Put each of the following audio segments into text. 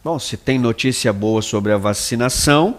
Bom, se tem notícia boa sobre a vacinação,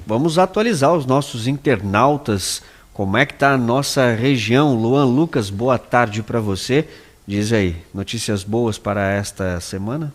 vamos atualizar os nossos internautas. Como é que está a nossa região? Luan Lucas, boa tarde para você. Diz aí, notícias boas para esta semana?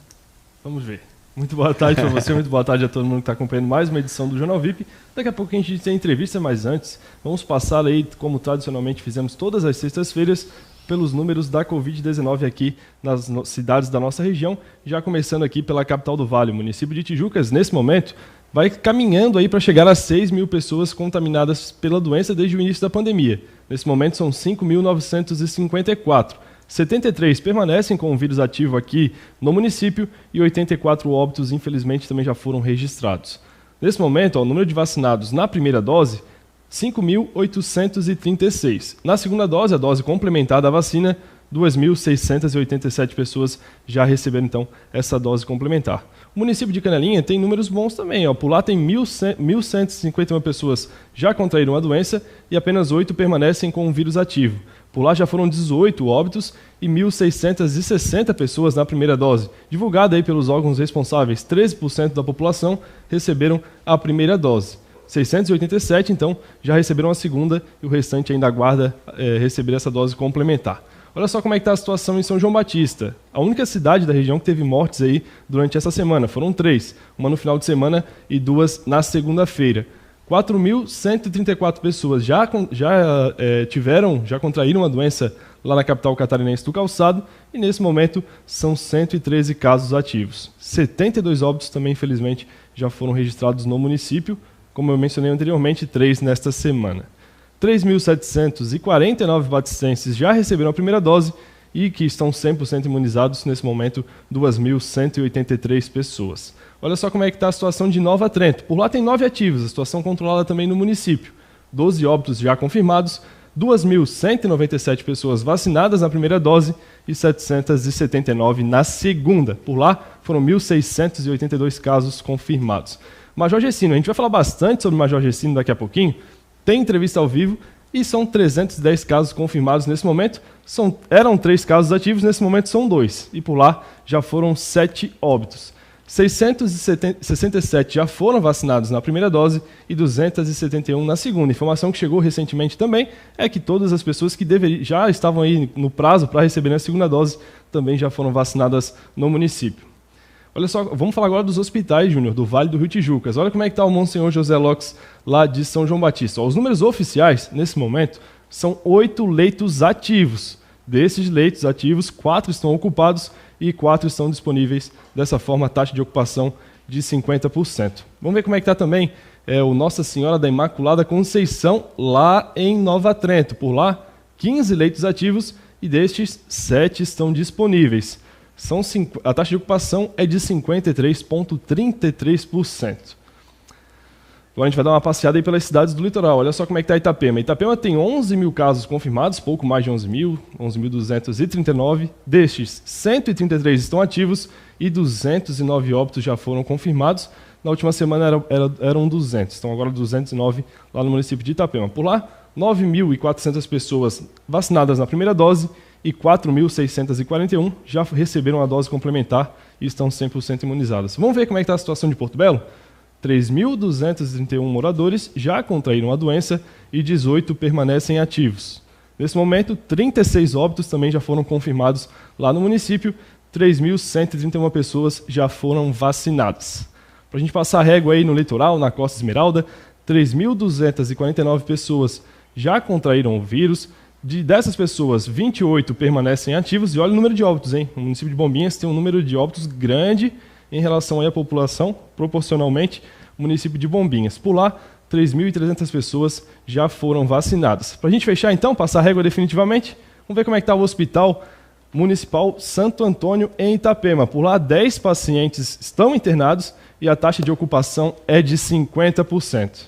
Vamos ver. Muito boa tarde para você, muito boa tarde a todo mundo que está acompanhando mais uma edição do Jornal VIP. Daqui a pouco a gente tem entrevista, mas antes, vamos passar aí, como tradicionalmente fizemos todas as sextas-feiras, pelos números da Covid-19 aqui nas cidades da nossa região, já começando aqui pela capital do Vale, o município de Tijucas, nesse momento, vai caminhando aí para chegar a 6 mil pessoas contaminadas pela doença desde o início da pandemia. Nesse momento são 5.954. 73 permanecem com o vírus ativo aqui no município e 84 óbitos, infelizmente, também já foram registrados. Nesse momento, o número de vacinados na primeira dose, 5.836. Na segunda dose, a dose complementar da vacina, 2.687 pessoas já receberam, então, essa dose complementar. O município de Canelinha tem números bons também. Por lá tem 1.151 pessoas já contraíram a doença e apenas 8 permanecem com o vírus ativo. Por lá já foram 18 óbitos e 1.660 pessoas na primeira dose. Divulgada aí pelos órgãos responsáveis, 13% da população receberam a primeira dose. 687, então, já receberam a segunda e o restante ainda aguarda receber essa dose complementar. Olha só como é que está a situação em São João Batista. A única cidade da região que teve mortes aí durante essa semana. Foram 3, uma no final de semana e 2 na segunda-feira. 4.134 pessoas já contraíram a doença lá na capital catarinense do Calçado e nesse momento são 113 casos ativos. 72 óbitos também, infelizmente, já foram registrados no município. Como eu mencionei anteriormente, 3 nesta semana. 3.749 batistenses já receberam a primeira dose e que estão 100% imunizados nesse momento, 2.183 pessoas. Olha só como é que está a situação de Nova Trento. Por lá tem 9 ativos, a situação controlada também no município. 12 óbitos já confirmados, 2.197 pessoas vacinadas na primeira dose e 779 na segunda. Por lá foram 1.682 casos confirmados. Major Gessino, a gente vai falar bastante sobre o Major Gessino daqui a pouquinho. Tem entrevista ao vivo e são 310 casos confirmados nesse momento. Eram 3 casos ativos, nesse momento são 2. E por lá já foram 7 óbitos. 667 já foram vacinados na primeira dose e 271 na segunda. Informação que chegou recentemente também é que todas as pessoas que já estavam aí no prazo para receber a segunda dose também já foram vacinadas no município. Olha só, vamos falar agora dos hospitais, Júnior, do Vale do Rio Tijucas. Olha como é que está o Monsenhor José Lopes, lá de São João Batista. Os números oficiais, nesse momento, são 8 leitos ativos. Desses leitos ativos, 4 estão ocupados e 4 estão disponíveis. Dessa forma, a taxa de ocupação de 50%. Vamos ver como é que está também o Nossa Senhora da Imaculada Conceição, lá em Nova Trento. Por lá, 15 leitos ativos e destes, 7 estão disponíveis. A taxa de ocupação é de 53,33%. Agora a gente vai dar uma passeada aí pelas cidades do litoral. Olha só como é que está Itapema. Itapema tem 11 mil casos confirmados, pouco mais de 11 mil, 11.239. Destes, 133 estão ativos e 209 óbitos já foram confirmados. Na última semana eram 200, então agora 209 lá no município de Itapema. Por lá, 9.400 pessoas vacinadas na primeira dose e 4.641 já receberam a dose complementar e estão 100% imunizadas. Vamos ver como é que está a situação de Porto Belo? 3.231 moradores já contraíram a doença e 18 permanecem ativos. Nesse momento, 36 óbitos também já foram confirmados lá no município, 3.131 pessoas já foram vacinadas. Para a gente passar a régua aí no litoral, na Costa Esmeralda, 3.249 pessoas já contraíram o vírus. Dessas pessoas, 28 permanecem ativos. E olha o número de óbitos, hein? O município de Bombinhas tem um número de óbitos grande em relação aí à população, proporcionalmente, o município de Bombinhas. Por lá, 3.300 pessoas já foram vacinadas. Para a gente fechar, então, passar a régua definitivamente, vamos ver como é que está o Hospital Municipal Santo Antônio, em Itapema. Por lá, 10 pacientes estão internados e a taxa de ocupação é de 50%.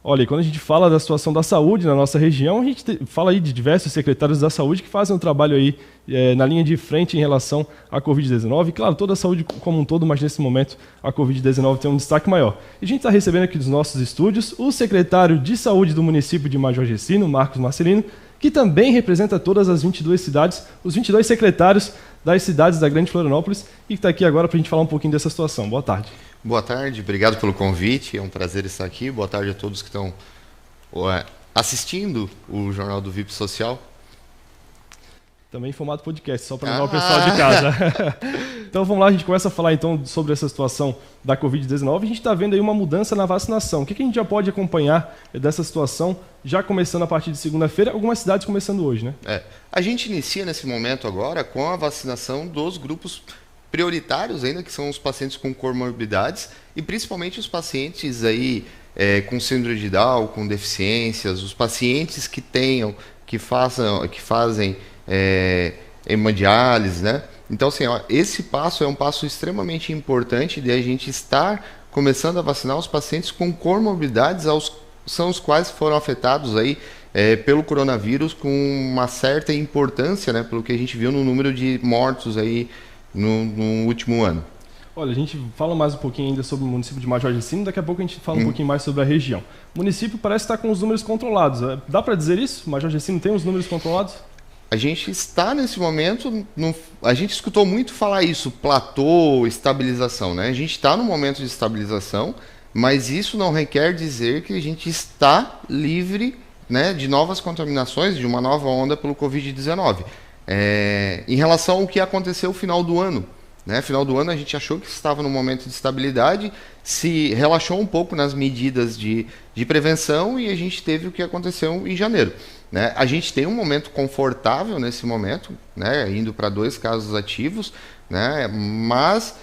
Olha, quando a gente fala da situação da saúde na nossa região, a gente fala aí de diversos secretários da saúde que fazem um trabalho aí na linha de frente em relação à Covid-19. Claro, toda a saúde como um todo, mas nesse momento a Covid-19 tem um destaque maior. E a gente está recebendo aqui dos nossos estúdios o secretário de Saúde do município de Major Gercino, Marcos Marcelino, que também representa todas as 22 cidades, os 22 secretários das cidades da Grande Florianópolis, e que está aqui agora para a gente falar um pouquinho dessa situação. Boa tarde. Boa tarde, obrigado pelo convite, é um prazer estar aqui. Boa tarde a todos que estão assistindo o Jornal do VIP Social. Também em formato podcast, só para levar o pessoal de casa. Então vamos lá, a gente começa a falar então sobre essa situação da Covid-19. A gente está vendo aí uma mudança na vacinação. O que a gente já pode acompanhar dessa situação, já começando a partir de segunda-feira, algumas cidades começando hoje, né? A gente inicia nesse momento agora com a vacinação dos grupos prioritários ainda, que são os pacientes com comorbidades e principalmente os pacientes aí com síndrome de Down, com deficiências, os pacientes que fazem hemodiálise, né? Então, assim, esse passo é um passo extremamente importante de a gente estar começando a vacinar os pacientes com comorbidades, são os quais foram afetados aí pelo coronavírus com uma certa importância, né? Pelo que a gente viu no número de mortos aí no último ano. Olha, a gente fala mais um pouquinho ainda sobre o município de Major Gercino, daqui a pouco a gente fala um pouquinho mais sobre a região. O município parece estar com os números controlados. Dá para dizer isso? Major Gercino tem os números controlados? A gente está nesse momento, a gente escutou muito falar isso, platô, estabilização, né? A gente está no momento de estabilização, mas isso não requer dizer que a gente está livre, né, de novas contaminações, de uma nova onda pelo Covid-19. Em relação ao que aconteceu no final do ano, né? Final do ano a gente achou que estava no momento de estabilidade, se relaxou um pouco nas medidas de prevenção e a gente teve o que aconteceu em janeiro. Né? A gente tem um momento confortável nesse momento, né? Indo para 2 casos ativos, né? Mas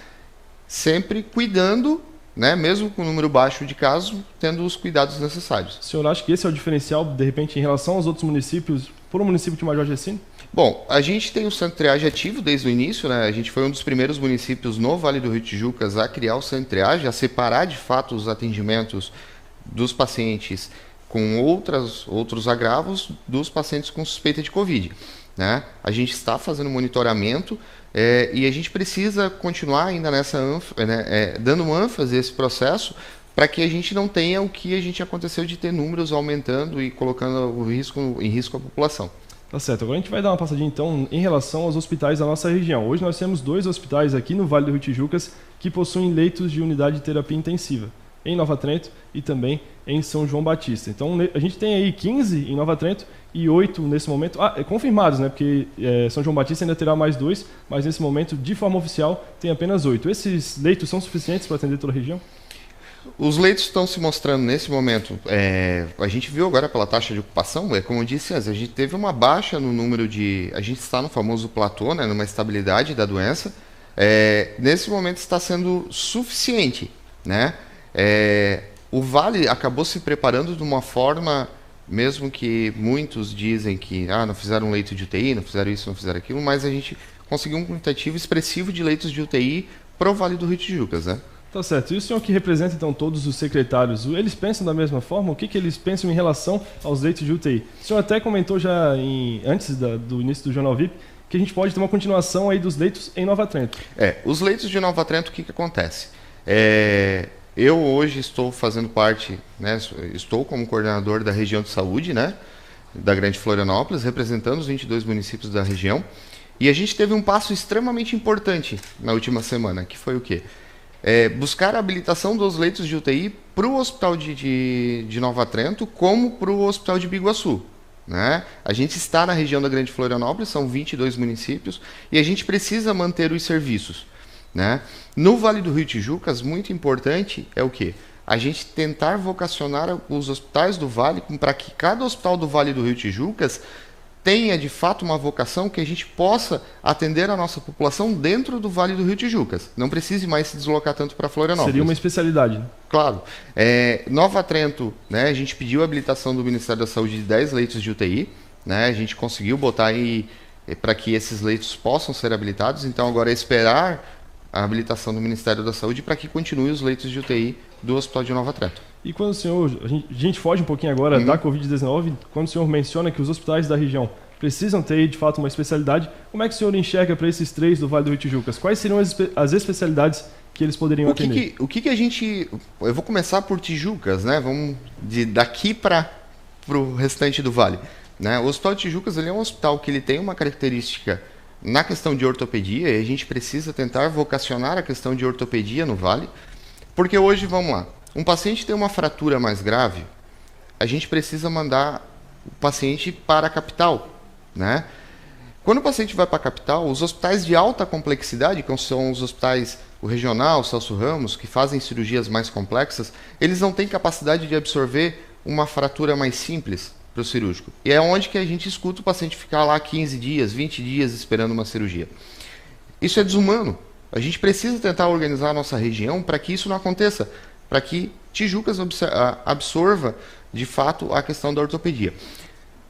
sempre cuidando, né? Mesmo com o número baixo de casos, tendo os cuidados necessários. O senhor acha que esse é o diferencial, de repente, em relação aos outros municípios, para o município de Major Gercino? Bom, a gente tem o centro de triagem ativo desde o início, né? A gente foi um dos primeiros municípios no Vale do Rio Tijucas a criar o centro de triagem, a separar de fato os atendimentos dos pacientes com outros agravos dos pacientes com suspeita de Covid. Né? A gente está fazendo monitoramento e a gente precisa continuar ainda dando ênfase a esse processo para que a gente não tenha o que a gente aconteceu de ter números aumentando e colocando em risco a população. Tá certo, agora a gente vai dar uma passadinha então em relação aos hospitais da nossa região. Hoje nós temos 2 hospitais aqui no Vale do Rio Tijucas que possuem leitos de unidade de terapia intensiva, em Nova Trento e também em São João Batista. Então a gente tem aí 15 em Nova Trento e 8 nesse momento, confirmados, né? Porque São João Batista ainda terá mais 2, mas nesse momento, de forma oficial, tem apenas 8. Esses leitos são suficientes para atender toda a região? Os leitos estão se mostrando nesse momento, a gente viu agora pela taxa de ocupação, como eu disse antes, a gente teve uma baixa no número a gente está no famoso platô, né? Numa estabilidade da doença, nesse momento está sendo suficiente, né? O Vale acabou se preparando de uma forma, mesmo que muitos dizem que não fizeram um leito de UTI, não fizeram isso, não fizeram aquilo, mas a gente conseguiu um quantitativo expressivo de leitos de UTI para o Vale do Rio Tijucas, né? Tá certo. E o senhor que representa então todos os secretários, eles pensam da mesma forma? O que eles pensam em relação aos leitos de UTI? O senhor até comentou já antes do início do Jornal VIP que a gente pode ter uma continuação aí dos leitos em Nova Trento. Os leitos de Nova Trento, o que acontece? Eu hoje estou fazendo parte, né, estou como coordenador da região de saúde, né, da Grande Florianópolis, representando os 22 municípios da região. E a gente teve um passo extremamente importante na última semana, que foi o quê? Buscar a habilitação dos leitos de UTI para o Hospital de Nova Trento, como para o Hospital de Biguaçu. Né? A gente está na região da Grande Florianópolis, são 22 municípios, e a gente precisa manter os serviços. Né? No Vale do Rio Tijucas, muito importante é o quê? A gente tentar vocacionar os hospitais do Vale para que cada hospital do Vale do Rio Tijucas tenha de fato uma vocação que a gente possa atender a nossa população dentro do Vale do Rio Tijucas. Não precise mais se deslocar tanto para Florianópolis. Seria uma especialidade. Né? Claro. Nova Trento, né, a gente pediu a habilitação do Ministério da Saúde de 10 leitos de UTI. Né, a gente conseguiu botar aí para que esses leitos possam ser habilitados. Então agora é esperar a habilitação do Ministério da Saúde para que continue os leitos de UTI do Hospital de Nova Trento. E quando o senhor, a gente foge um pouquinho agora da Covid-19, quando o senhor menciona que os hospitais da região precisam ter, de fato, uma especialidade. Como é que o senhor enxerga para esses 3 do Vale do Rio Tijucas? Quais seriam as especialidades que eles poderiam atender? O que a gente... Eu vou começar por Tijucas, né? Vamos daqui para o restante do Vale. Né? O Hospital de Tijucas ele é um hospital que ele tem uma característica na questão de ortopedia, e a gente precisa tentar vocacionar a questão de ortopedia no Vale, porque hoje, vamos lá, um paciente tem uma fratura mais grave, a gente precisa mandar o paciente para a capital, né? Quando o paciente vai para a capital, os hospitais de alta complexidade, que são os hospitais, o regional, o Celso Ramos, que fazem cirurgias mais complexas, eles não têm capacidade de absorver uma fratura mais simples para o cirúrgico. E é onde que a gente escuta o paciente ficar lá 15 dias, 20 dias esperando uma cirurgia. Isso é desumano. A gente precisa tentar organizar a nossa região para que isso não aconteça, para que Tijucas absorva, de fato, a questão da ortopedia.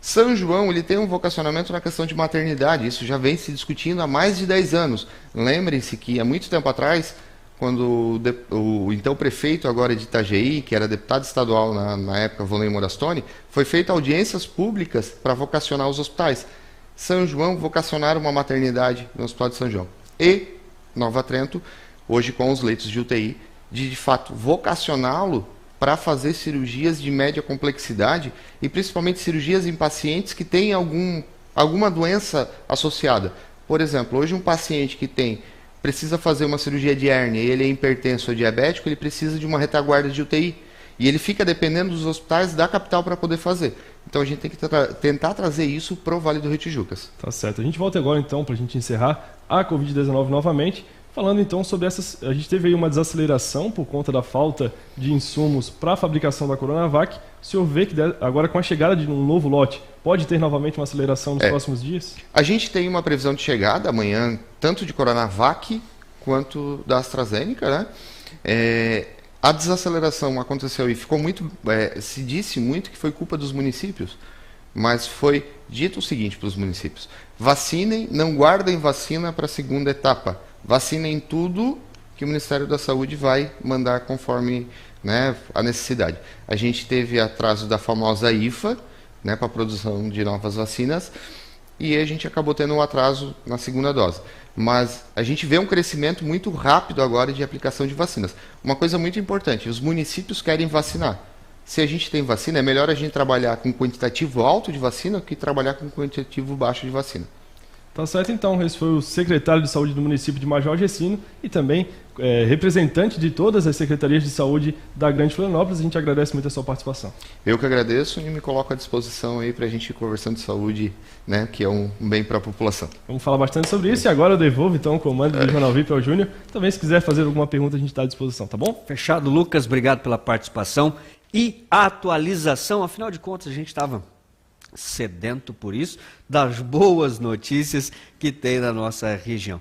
São João ele tem um vocacionamento na questão de maternidade, isso já vem se discutindo há mais de 10 anos. Lembrem-se que há muito tempo atrás, quando o então prefeito agora de Itajaí, que era deputado estadual na época, Volney Morastone, foi feita audiências públicas para vocacionar os hospitais. São João vocacionaram uma maternidade no Hospital de São João. E Nova Trento, hoje com os leitos de UTI, de fato vocacioná-lo para fazer cirurgias de média complexidade e principalmente cirurgias em pacientes que têm alguma doença associada. Por exemplo, hoje um paciente que precisa fazer uma cirurgia de hérnia e ele é hipertenso ou diabético, ele precisa de uma retaguarda de UTI. E ele fica dependendo dos hospitais da capital para poder fazer. Então a gente tem que tentar trazer isso para o Vale do Rio Tijucas. Tá certo. A gente volta agora então para a gente encerrar a Covid-19 novamente. Falando então sobre essas, a gente teve aí uma desaceleração por conta da falta de insumos para a fabricação da Coronavac. O senhor vê que agora com a chegada de um novo lote, pode ter novamente uma aceleração nos próximos dias? A gente tem uma previsão de chegada amanhã, tanto de Coronavac quanto da AstraZeneca, né? A desaceleração aconteceu e ficou muito, se disse muito que foi culpa dos municípios, mas foi dito o seguinte para os municípios: vacinem, não guardem vacina para a segunda etapa. Vacinem tudo que o Ministério da Saúde vai mandar conforme, né, a necessidade. A gente teve atraso da famosa IFA, né, para a produção de novas vacinas, e a gente acabou tendo um atraso na segunda dose. Mas a gente vê um crescimento muito rápido agora de aplicação de vacinas. Uma coisa muito importante, os municípios querem vacinar. Se a gente tem vacina, é melhor a gente trabalhar com quantitativo alto de vacina do que trabalhar com quantitativo baixo de vacina. Tá certo, então. Esse foi o secretário de Saúde do município de Major Gercino e também representante de todas as secretarias de saúde da Grande Florianópolis. A gente agradece muito a sua participação. Eu que agradeço e me coloco à disposição aí para a gente ir conversando de saúde, né, que é um bem para a população. Vamos falar bastante sobre isso e agora eu devolvo então o comando do Jornal VIP ao Júnior. Também se quiser fazer alguma pergunta a gente está à disposição, tá bom? Fechado, Lucas. Obrigado pela participação e atualização. Afinal de contas, a gente estava sedento por isso, das boas notícias que tem na nossa região.